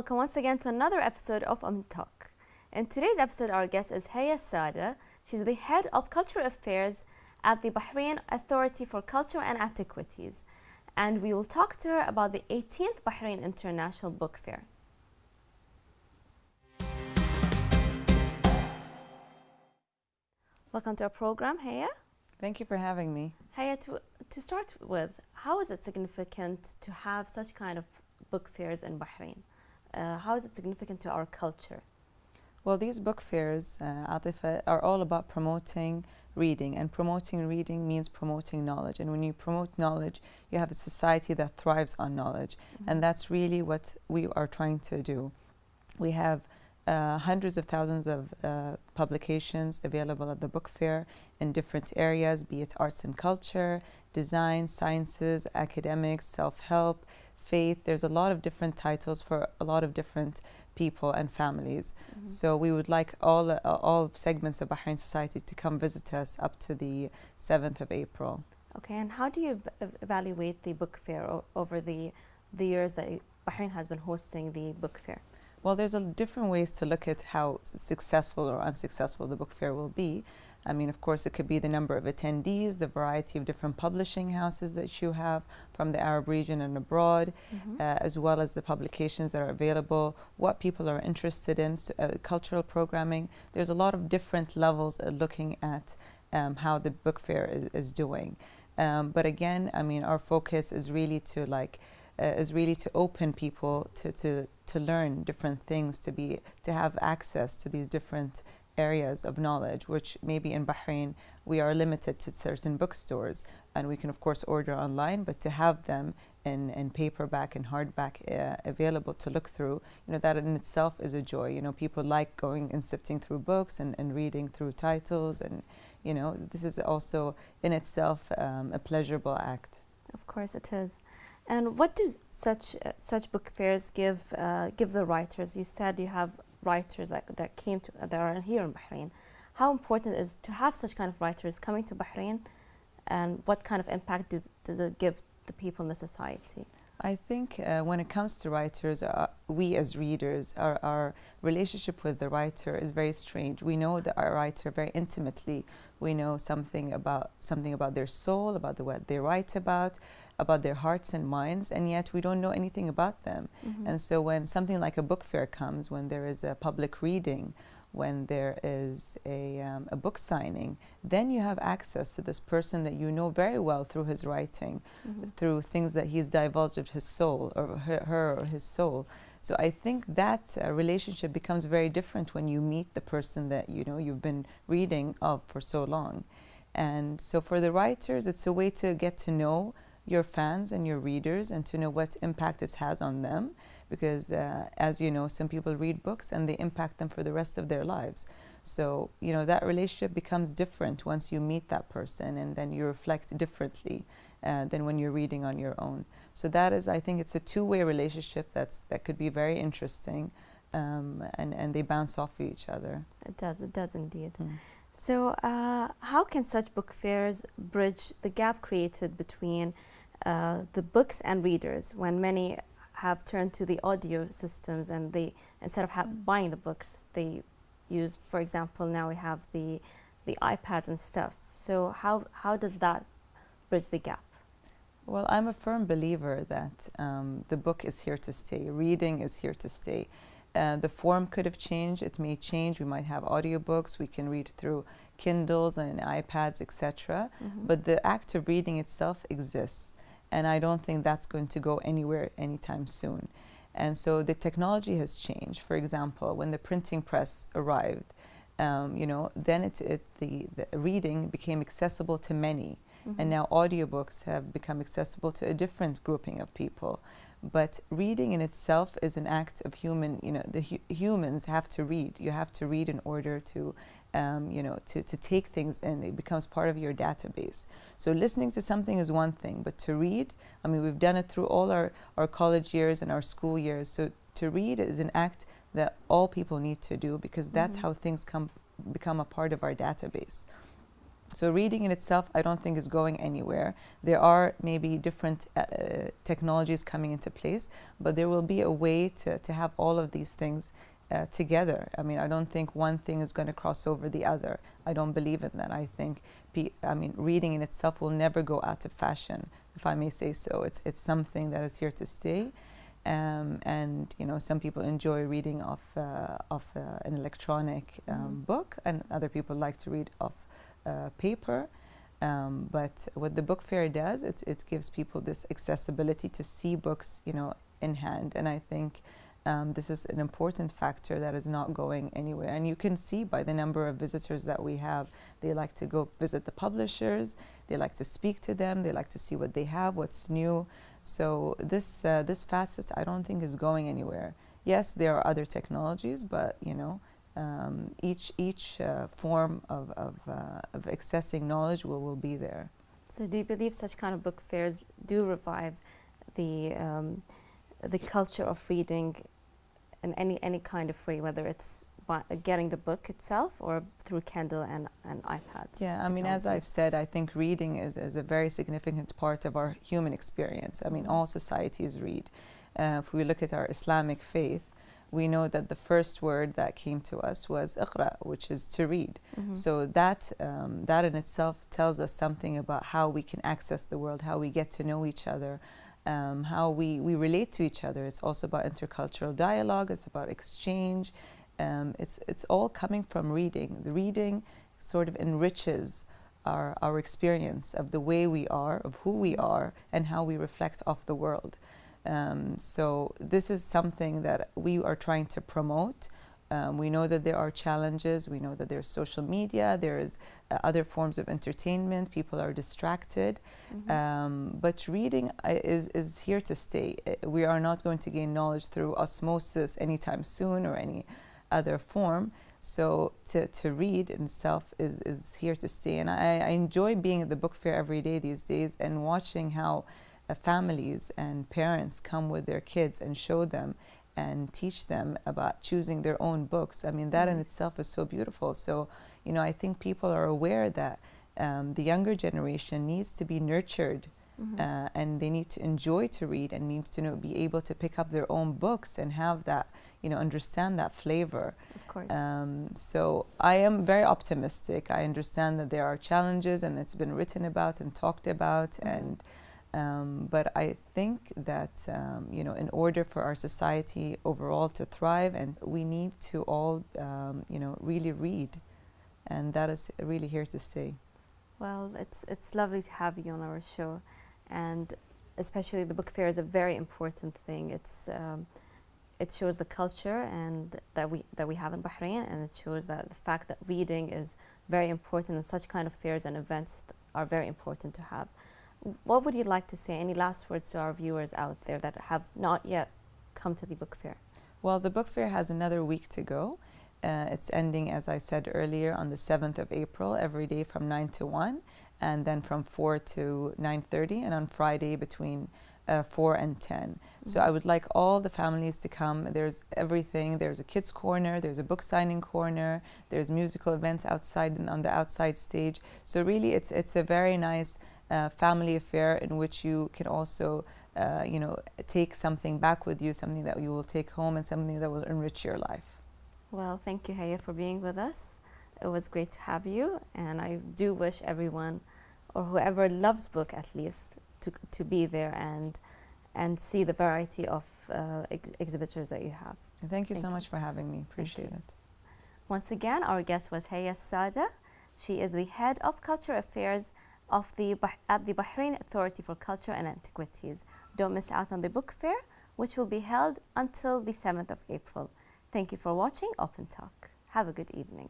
welcome once again to another episode of Talk. In today's episode, our guest is Haya Sada. She's the head of cultural affairs at the Bahrain Authority for Culture and Antiquities. And we will talk to her about the 18th Bahrain International Book Fair. Welcome to our program, Haya. Thank you for having me. Haya, to start with, how is it significant to have such kind of book fairs in Bahrain? How is it significant to our culture? Well, these book fairs, Atifa, are all about promoting reading, and promoting reading means promoting knowledge. And when you promote knowledge, you have a society that thrives on knowledge. And that's really what we are trying to do. We have hundreds of thousands of publications available at the book fair in different areas, be it arts and culture, design, sciences, academics, self-help, faith. There's a lot of different titles for a lot of different people and families. So we would like all segments of Bahrain society to come visit us up to the 7th of April. Okay, and how do you evaluate the book fair over the years that Bahrain has been hosting the book fair? Well, there's different ways to look at how successful or unsuccessful the book fair will be. I mean, of course, it could be the number of attendees, the variety of different publishing houses that you have from the Arab region and abroad, as well as the publications that are available, what people are interested in, cultural programming. There's a lot of different levels looking at how the book fair is doing. But again, I mean, our focus is really to open people to learn different things, to have access to these different areas of knowledge, which maybe in Bahrain we are limited to certain bookstores, and we can of course order online, but to have them in paperback and hardback available to look through, that in itself is a joy. People like going and sifting through books and reading through titles, and this is also in itself a pleasurable act. Of course it is. And what do such book fairs give the writers? You said you have writers that are here in Bahrain. How important is to have such kind of writers coming to Bahrain, and what kind of impact does it give the people in the society? I think when it comes to writers, we as readers, our relationship with the writer is very strange. We know our writer very intimately. We know something about their soul, about what they write about their hearts and minds, and yet we don't know anything about them. And so when something like a book fair comes, when there is a public reading, when there is a book signing, then you have access to this person that you know very well through his writing, through things that he's divulged of his soul, or her or his soul. So I think that relationship becomes very different when you meet the person that you've been reading of for so long. And so for the writers, it's a way to get to know your fans and your readers, and to know what impact it has on them, because as you know, some people read books and they impact them for the rest of their lives. So that relationship becomes different once you meet that person, and then you reflect differently than when you're reading on your own. So that is, I think it's a two-way relationship that could be very interesting, and they bounce off each other. It does indeed. So how can such book fairs bridge the gap created between the books and readers, when many have turned to the audio systems, and they, instead of buying the books, they use, for example, now we have the iPads and stuff. So how does that bridge the gap? Well, I'm a firm believer that the book is here to stay. Reading is here to stay. The form could have changed. It may change. We might have audiobooks. We can read through Kindles and iPads, etc. But the act of reading itself exists, and I don't think that's going to go anywhere anytime soon. And so the technology has changed. For example, when the printing press arrived, then the reading became accessible to many, and now audiobooks have become accessible to a different grouping of people. But reading in itself is an act of humans have to read. You have to read in order to take things in. It becomes part of your database. So listening to something is one thing, but to read, I mean, we've done it through all our college years and our school years. So to read is an act that all people need to do, because that's how things become a part of our database. So reading in itself, I don't think is going anywhere. There are maybe different technologies coming into place, but there will be a way to have all of these things together. I mean, I don't think one thing is going to cross over the other. I don't believe in that. I think, reading in itself will never go out of fashion, if I may say so. It's something that is here to stay. And some people enjoy reading off an electronic book, and other people like to read off paper. But what the book fair does, it gives people this accessibility to see books, in hand. And I think this is an important factor that is not going anywhere. And you can see by the number of visitors that we have, they like to go visit the publishers, they like to speak to them, they like to see what they have, what's new. So this facet, I don't think is going anywhere. Yes, there are other technologies, but each form of accessing knowledge will be there. So do you believe such kind of book fairs do revive the culture of reading in any kind of way, whether it's getting the book itself or through Kindle and iPads? Yeah, I mean, as I've said, I think reading is a very significant part of our human experience. I mean, all societies read. If we look at our Islamic faith, we know that the first word that came to us was iqra, which is to read. So that in itself tells us something about how we can access the world, how we get to know each other, how we relate to each other. It's also about intercultural dialogue, it's about exchange. It's all coming from reading. The reading sort of enriches our experience of the way we are, of who we are, and how we reflect off the world. So this is something that we are trying to promote. We know that there are challenges. We know that there's social media, there is other forms of entertainment, people are distracted. But reading is here to stay. We are not going to gain knowledge through osmosis anytime soon or any other form. So to read in itself is here to stay. And I enjoy being at the book fair every day these days and watching how families and parents come with their kids and show them and teach them about choosing their own books. I mean, that in itself is so beautiful. So, I think people are aware that the younger generation needs to be nurtured and they need to enjoy to read and need to be able to pick up their own books and have that, understand that flavor. Of course. So I am very optimistic. I understand that there are challenges and it's been written about and talked about but I think that in order for our society overall to thrive, and we need to all really read, and that is really here to stay. Well, it's lovely to have you on our show, and especially the book fair is a very important thing. It shows the culture and that we have in Bahrain, and it shows that the fact that reading is very important, and such kind of fairs and events are very important to have. What would you like to say? Any last words to our viewers out there that have not yet come to the book fair? Well, the book fair has another week to go. It's ending, as I said earlier, on the 7th of April, every day from 9 to 1, and then from 4 to 9:30, and on Friday between 4 and 10. So I would like all the families to come. There's everything. There's a kids corner, there's a book signing corner, there's musical events outside and on the outside stage. So really it's a very nice family affair in which you can also take something back with you, something that you will take home and something that will enrich your life. Well, thank you, Haya, for being with us. It was great to have you, and I do wish everyone, or whoever loves book at least, to be there and see the variety of exhibitors that you have. Thank you so much for having me. Appreciate it. Once again, our guest was Haya Sada. She is the head of culture affairs at the Bahrain Authority for Culture and Antiquities. Don't miss out on the book fair, which will be held until the 7th of April. Thank you for watching Open Talk. Have a good evening.